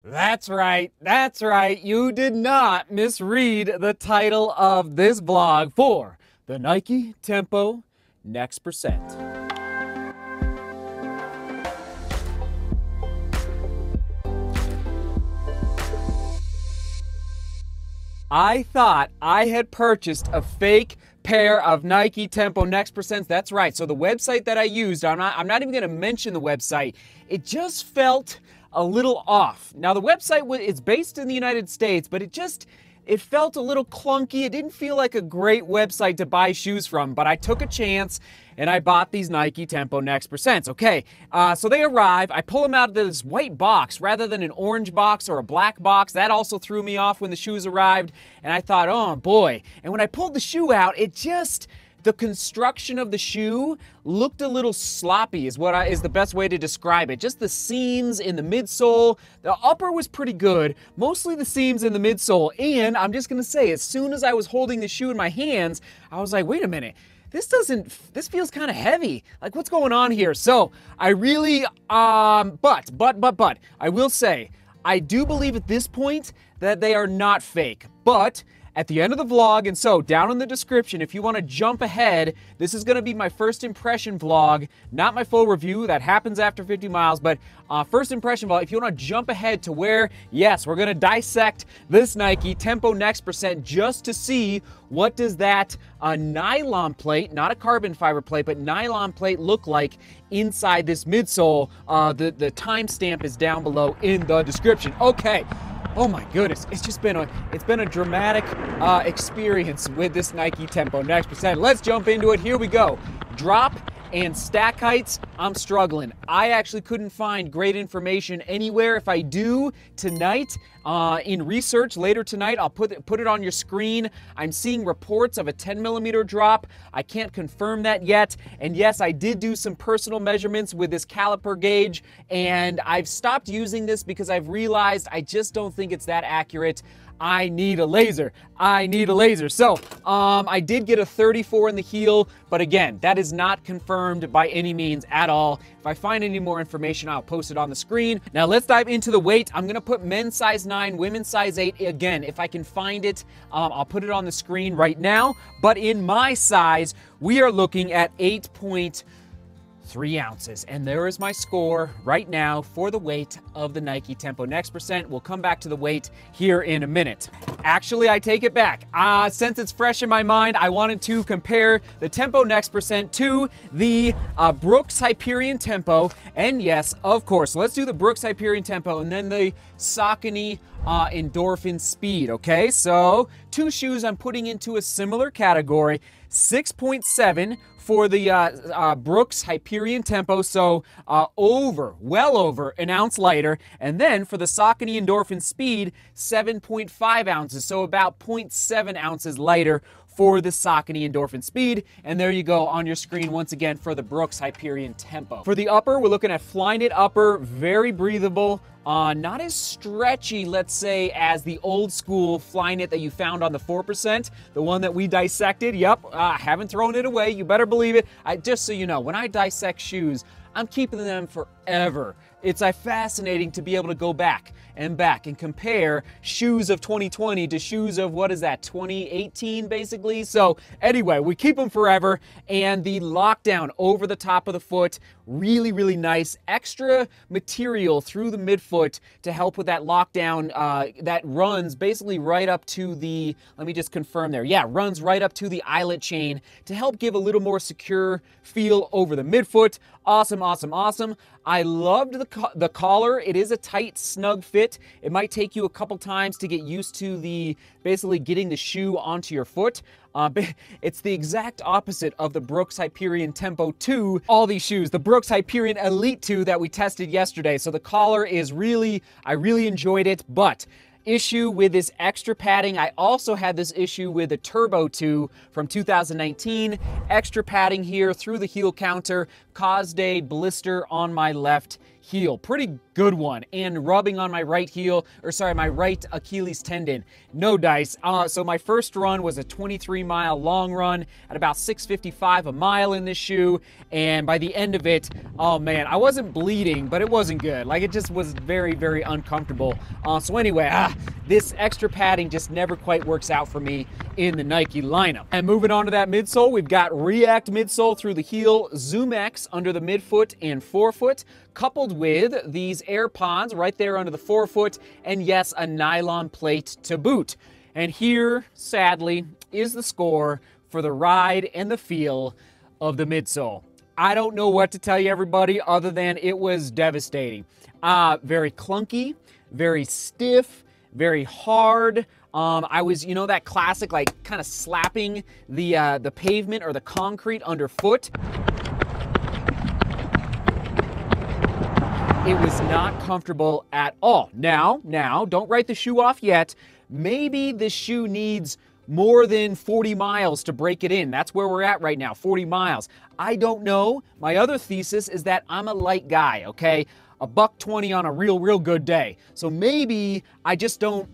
That's right, you did not misread the title of this vlog for the Nike Tempo Next Percent. I thought I had purchased a fake pair of Nike Tempo Next Percents. That's right, so the website that I used, I'm not even gonna mention the website, it just felt a little off. Now the website is based in the United States, but it felt a little clunky. It didn't feel like a great website to buy shoes from, but I took a chance and I bought these Nike Tempo Next Percents. Okay, so they arrive, I pull them out of this white box rather than an orange box or a black box. That also threw me off when the shoes arrived, and I thought, oh boy. And when I pulled the shoe out, the construction of the shoe looked a little sloppy is the best way to describe it. Just the seams in the midsole. The upper was pretty good, mostly the seams in the midsole. And I'm just gonna say, as soon as I was holding the shoe in my hands, I was like, wait a minute, this feels kind of heavy. Like, what's going on here? So I really, but I will say, I do believe at this point that they are not fake, but at the end of the vlog, and so down in the description, if you want to jump ahead, this is going to be my first impression vlog, not my full review, that happens after 50 miles, but first impression vlog. If you want to jump ahead to where, yes, we're going to dissect this Nike Tempo Next Percent just to see what does that nylon plate, not a carbon fiber plate, but nylon plate look like inside this midsole. The timestamp is down below in the description. Okay. Oh my goodness, it's been a dramatic experience with this Nike Tempo Next Percent. Let's jump into it. Here we go. Drop and stack heights, I'm struggling. I actually couldn't find great information anywhere. If I do tonight, in research later tonight, I'll put it on your screen. I'm seeing reports of a 10mm drop. I can't confirm that yet. And yes, I did do some personal measurements with this caliper gauge, and I've stopped using this because I've realized I just don't think it's that accurate. I need a laser. So, I did get a 34 in the heel, but again, that is not confirmed by any means at all. If I find any more information, I'll post it on the screen. Now let's dive into the weight. I'm gonna put men's size 9, women's size 8. Again, if I can find it, I'll put it on the screen right now. But in my size, we are looking at 8.3 ounces. And there is my score right now for the weight of the Nike Tempo Next Percent. We'll come back to the weight here in a minute. Actually, I take it back. Since it's fresh in my mind, I wanted to compare the Tempo Next Percent to the Brooks Hyperion Tempo. And yes, of course, let's do the Brooks Hyperion Tempo and then the Saucony Endorphin Speed, okay? So, two shoes I'm putting into a similar category. 6.7 for the Brooks Hyperion Tempo, so well over an ounce lighter. And then for the Saucony Endorphin Speed, 7.5 ounces, so about 0.7 ounces lighter for the Saucony Endorphin Speed. And there you go on your screen once again for the Brooks Hyperion Tempo. For the upper, we're looking at Flyknit upper, very breathable. Not as stretchy, let's say, as the old school Flyknit that you found on the 4%, the one that we dissected. Yep, haven't thrown it away, you better believe it. Just so you know, when I dissect shoes, I'm keeping them forever. It's fascinating to be able to go back and compare shoes of 2020 to shoes of, what is that, 2018 basically? So anyway, we keep them forever. And the lockdown over the top of the foot, really, really nice. Extra material through the midfoot to help with that lockdown that runs basically right up to the, let me just confirm there. Yeah, runs right up to the eyelet chain to help give a little more secure feel over the midfoot. Awesome, awesome, awesome. I loved the collar. It is a tight, snug fit. It might take you a couple times to get used to basically getting the shoe onto your foot. It's the exact opposite of the Brooks Hyperion Tempo 2. All these shoes, the Brooks Hyperion Elite 2 that we tested yesterday. So the collar is I really enjoyed it, but issue with this extra padding. I also had this issue with the Turbo 2 from 2019. Extra padding here through the heel counter caused a blister on my left heel. Pretty good one. And rubbing on my right heel, or sorry, my right Achilles tendon. No dice. So my first run was a 23-mile long run at about 6:55 a mile in this shoe. And by the end of it, oh man, I wasn't bleeding, but it wasn't good. Like, it just was very, very uncomfortable. So anyway, this extra padding just never quite works out for me in the Nike lineup. And moving on to that midsole, we've got React midsole through the heel, Zoom X under the midfoot and forefoot, coupled with these AirPods right there under the forefoot, and yes, a nylon plate to boot. And here, sadly, is the score for the ride and the feel of the midsole. I don't know what to tell you, everybody, other than it was devastating. Very clunky, very stiff, very hard. I was, you know, that classic, like, kind of slapping the pavement or the concrete underfoot. It was not comfortable at all. Now, don't write the shoe off yet. Maybe this shoe needs more than 40 miles to break it in. That's where we're at right now, 40 miles. I don't know. My other thesis is that I'm a light guy, okay? A $120 on a real good day. So maybe I just don't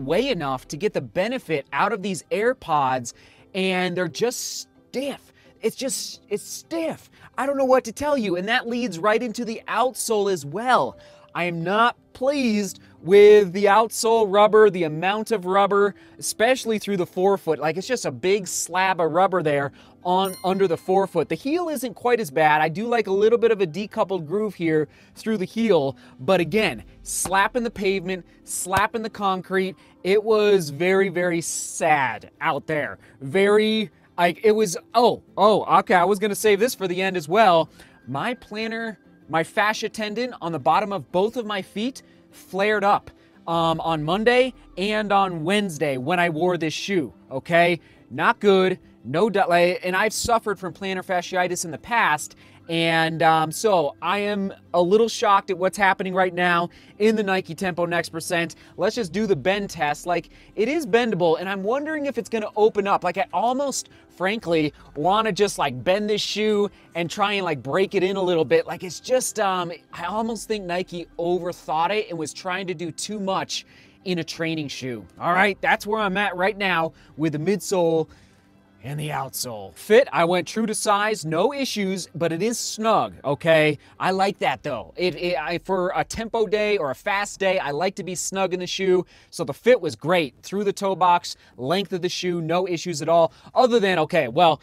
weigh enough to get the benefit out of these AirPods, and they're just stiff. It's stiff. I don't know what to tell you, and that leads right into the outsole as well. I am not pleased with the outsole rubber, the amount of rubber, especially through the forefoot. Like, it's just a big slab of rubber there under the forefoot. The heel isn't quite as bad. I do like a little bit of a decoupled groove here through the heel, but again, slapping the pavement, slapping the concrete, it was very, very sad out there. Very, like, it was, okay, I was gonna save this for the end as well. My plantar, my fascia tendon on the bottom of both of my feet flared up on Monday and on Wednesday when I wore this shoe, okay? Not good, no delay, and I've suffered from plantar fasciitis in the past, and so I am a little shocked at what's happening right now in the Nike Tempo Next Percent. Let's just do the bend test. Like, it is bendable, and I'm wondering if it's gonna open up. Like, I almost, frankly, wanna just like bend this shoe and try and like break it in a little bit. Like, it's just, I almost think Nike overthought it and was trying to do too much in a training shoe. All right, that's where I'm at right now with the midsole and the outsole. Fit, I went true to size, no issues, but it is snug, okay? I like that though. For a tempo day or a fast day, I like to be snug in the shoe, so the fit was great. Through the toe box, length of the shoe, no issues at all, other than, okay, well,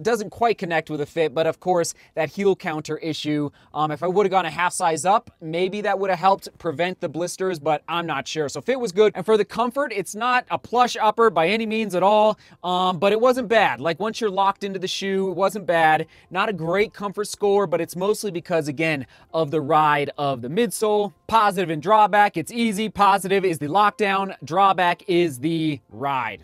doesn't quite connect with the fit, but of course, that heel counter issue. If I would've gone a half size up, maybe that would've helped prevent the blisters, but I'm not sure. So fit was good, and for the comfort, it's not a plush upper by any means at all, but it wasn't bad. Like, once you're locked into the shoe, it wasn't bad. Not a great comfort score, but it's mostly because, again, of the ride of the midsole. Positive and drawback, it's easy. Positive is the lockdown. Drawback is the ride.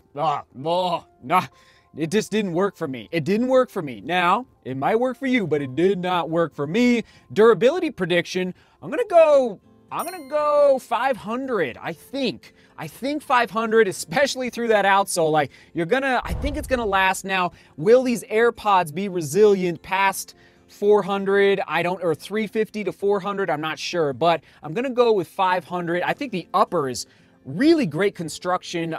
It just didn't work for me. It didn't work for me. Now, it might work for you, but it did not work for me. Durability prediction, I'm gonna go 500, I think. I think 500, especially through that outsole. Like, I think it's gonna last. Now, will these AirPods be resilient past 400? Or 350 to 400, I'm not sure, but I'm gonna go with 500. I think the upper is really great construction,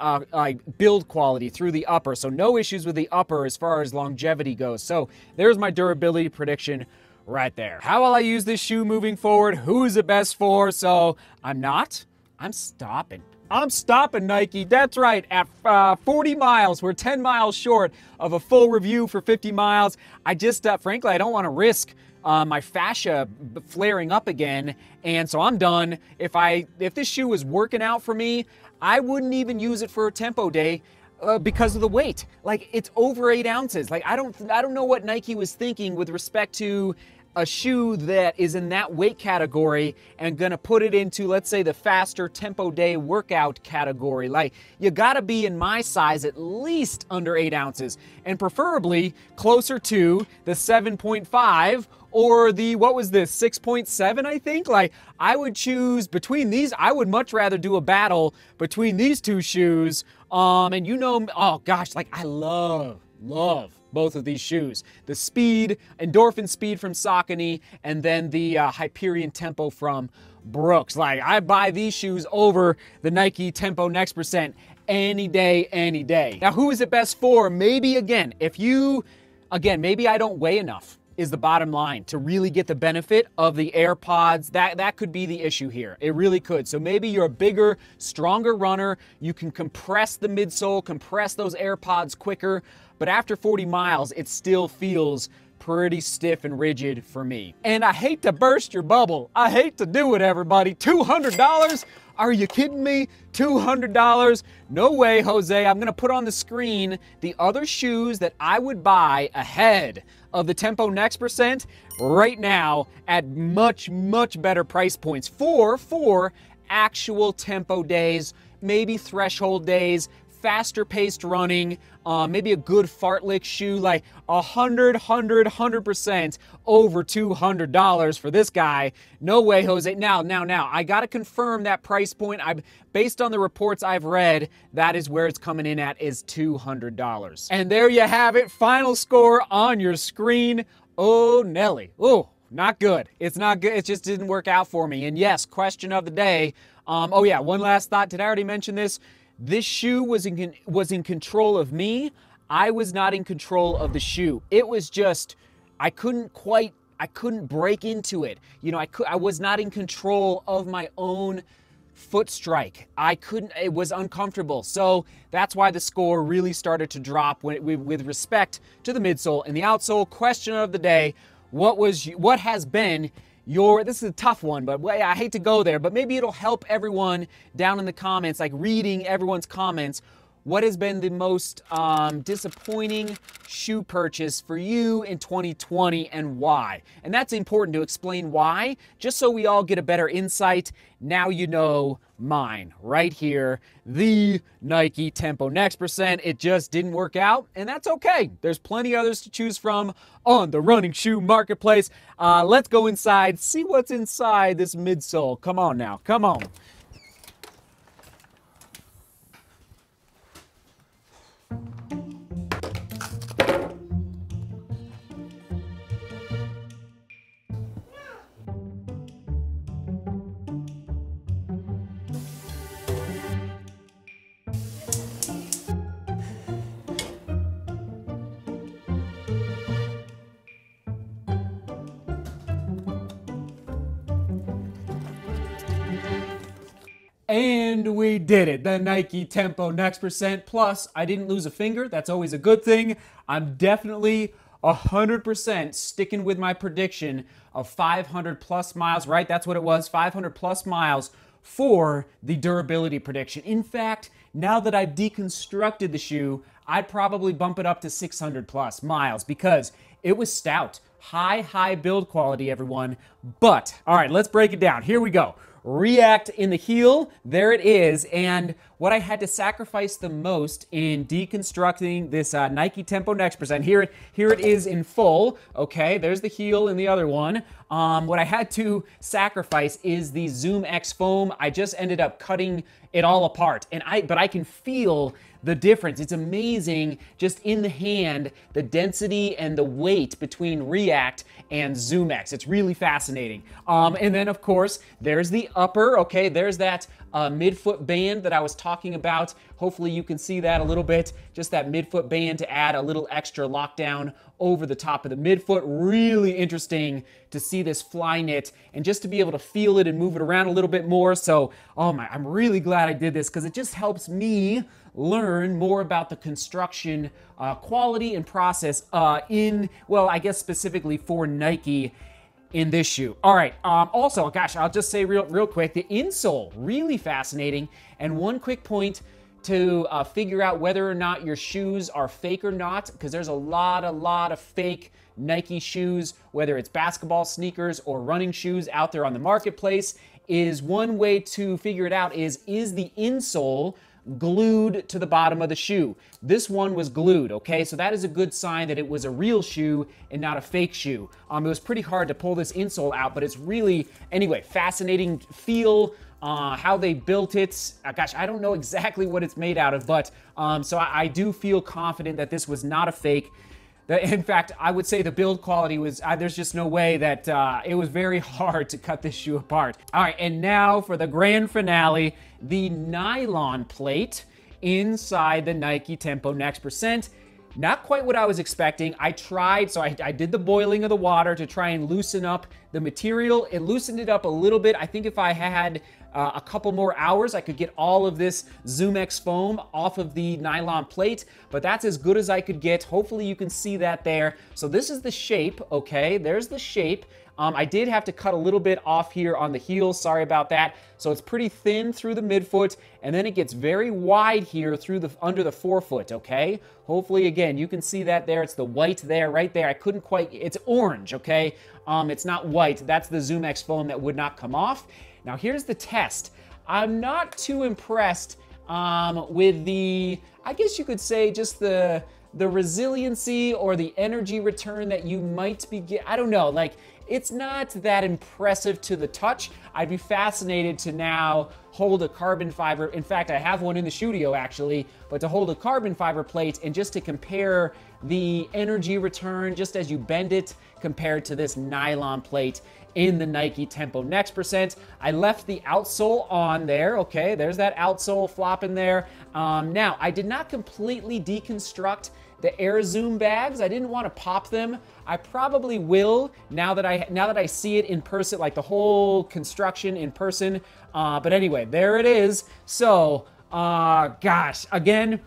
build quality through the upper, so no issues with the upper as far as longevity goes. So there's my durability prediction right there. How will I use this shoe moving forward? Who is it best for? So I'm stopping. I'm stopping, Nike. That's right. At 40 miles, we're 10 miles short of a full review for 50 miles. I just, frankly, I don't want to risk my fascia flaring up again, and so I'm done. If this shoe was working out for me, I wouldn't even use it for a tempo day. Because of the weight. Like, it's over 8 ounces. Like, I don't know what Nike was thinking with respect to a shoe that is in that weight category and gonna put it into, let's say, the faster tempo day workout category. Like, you gotta be in my size at least under 8 ounces, and preferably closer to the 7.5 or the, what was this, 6.7, I think? Like, I would choose between these. I would much rather do a battle between these two shoes. And you know, oh gosh, like, I love both of these shoes. The Speed, Endorphin Speed from Saucony, and then the Hyperion Tempo from Brooks. Like, I buy these shoes over the Nike Tempo Next Percent any day, any day. Now, who is it best for? Maybe, again, maybe I don't weigh enough is the bottom line to really get the benefit of the AirPods. That could be the issue here. It really could. So maybe you're a bigger, stronger runner. You can compress the midsole, compress those AirPods quicker. But after 40 miles, it still feels pretty stiff and rigid for me. And I hate to burst your bubble. I hate to do it, everybody. $200? Are you kidding me? $200? No way, Jose. I'm gonna put on the screen the other shoes that I would buy ahead of the Tempo Next Percent right now at much, much better price points for actual tempo days, maybe threshold days, faster paced running, maybe a good fartlek shoe, like 100% over $200 for this guy. No way, Jose. Now, I gotta confirm that price point. Based on the reports I've read, that is where it's coming in at, is $200. And there you have it, final score on your screen. Oh, Nelly. Oh, not good. It's not good. It just didn't work out for me. And yes, question of the day. Oh yeah, one last thought. Did I already mention this? This shoe was in control of me. I was not in control of the shoe. It was just, I couldn't break into it. You know, I was not in control of my own foot strike. It was uncomfortable. So that's why the score really started to drop with respect to the midsole and the outsole. Question of the day, what has been this is a tough one, but I hate to go there, but maybe it'll help everyone down in the comments, like reading everyone's comments. What has been the most disappointing shoe purchase for you in 2020 and why? And that's important to explain why, just so we all get a better insight. Now you know mine right here, the Nike Tempo Next Percent. It just didn't work out, and that's okay. There's plenty others to choose from on the running shoe marketplace. Let's go inside, see what's inside this midsole. Come on now, come on. And we did it, the Nike Tempo Next Percent. Plus, I didn't lose a finger. That's always a good thing. I'm definitely 100% sticking with my prediction of 500 plus miles, right? That's what it was, 500 plus miles for the durability prediction. In fact, now that I've deconstructed the shoe, I'd probably bump it up to 600 plus miles because it was stout. High build quality, everyone. But, all right, let's break it down. Here we go. React in the heel, there it is. And what I had to sacrifice the most in deconstructing this Nike Tempo Next Percent, here it is in full, okay? There's the heel in the other one. What I had to sacrifice is the Zoom X foam. I just ended up cutting it all apart, but I can feel the difference. It's amazing just in the hand, the density and the weight between React and Zoom X. It's really fascinating. And then of course, there's the upper, okay? There's that midfoot band that I was talking about. Hopefully you can see that a little bit, just that midfoot band to add a little extra lockdown over the top of the midfoot. Really interesting to see this fly knit and just to be able to feel it and move it around a little bit more. So, I'm really glad I did this because it just helps me learn more about the construction quality and process I guess specifically for Nike in this shoe. All right, also, gosh, I'll just say real quick, the insole, really fascinating. And one quick point to figure out whether or not your shoes are fake or not, because there's a lot of fake Nike shoes, whether it's basketball sneakers or running shoes out there on the marketplace, is one way to figure it out is the insole glued to the bottom of the shoe? This one was glued, okay? So that is a good sign that it was a real shoe and not a fake shoe. It was pretty hard to pull this insole out, but it's really, anyway, fascinating feel, how they built it. Gosh, I don't know exactly what it's made out of, but so I do feel confident that this was not a fake. In fact, I would say the build quality was, there's just no way that it was very hard to cut this shoe apart. All right, and now for the grand finale, the nylon plate inside the Nike Tempo Next Percent. Not quite what I was expecting. I tried, so I did the boiling of the water to try and loosen up the material. It loosened it up a little bit. I think if I had a couple more hours, I could get all of this ZoomX foam off of the nylon plate, but that's as good as I could get. Hopefully you can see that there. So this is the shape, okay? There's the shape. I did have to cut a little bit off here on the heel, sorry about that. So it's pretty thin through the midfoot, and then it gets very wide here through the under the forefoot, okay? Hopefully, again, you can see that there. It's the white there, right there. I couldn't quite, it's orange, okay? It's not white. That's the ZoomX foam that would not come off. Now here's the test. I'm not too impressed with the, I guess you could say just the resiliency or the energy return that you might be getting. I don't know, like, it's not that impressive to the touch. I'd be fascinated to now hold a carbon fiber. In fact, I have one in the studio actually, but to hold a carbon fiber plate and just to compare the energy return just as you bend it compared to this nylon plate in the Nike Tempo Next Percent. I left the outsole on there, okay? There's that outsole flopping there. Now, I did not completely deconstruct the Air Zoom bags. I didn't want to pop them. I probably will now that I see it in person, like the whole construction in person. But anyway, there it is. So, gosh, again,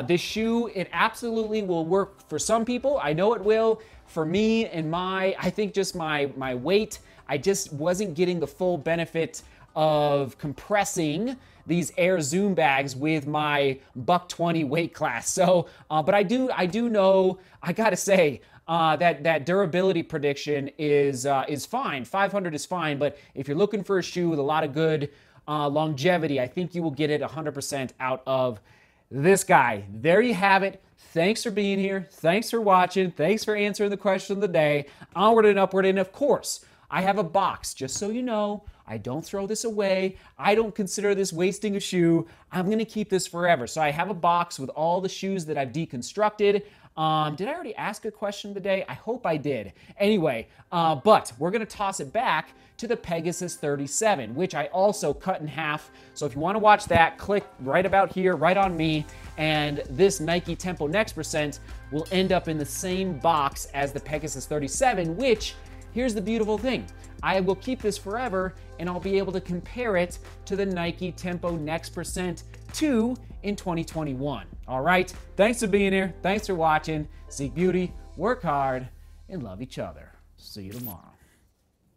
this shoe, it absolutely will work for some people. I know it will. For me and I think just my weight, I just wasn't getting the full benefit of compressing these Air Zoom bags with my $120 weight class. So, but I do know, I gotta say, that durability prediction is fine. 500 is fine, but if you're looking for a shoe with a lot of good longevity, I think you will get it 100% out of this guy. There you have it. Thanks for being here. Thanks for watching. Thanks for answering the question of the day. Onward and upward, and of course, I have a box, just so you know. I don't throw this away. I don't consider this wasting a shoe. I'm gonna keep this forever. So I have a box with all the shoes that I've deconstructed. Did I already ask a question of the day? I hope I did. Anyway, but we're gonna toss it back to the Pegasus 37, which I also cut in half. So if you wanna watch that, click right about here, right on me, and this Nike Tempo Next Percent will end up in the same box as the Pegasus 37, which, here's the beautiful thing. I will keep this forever, and I'll be able to compare it to the Nike Tempo Next Percent 2 in 2021. All right, thanks for being here. Thanks for watching. Seek beauty, work hard, and love each other. See you tomorrow.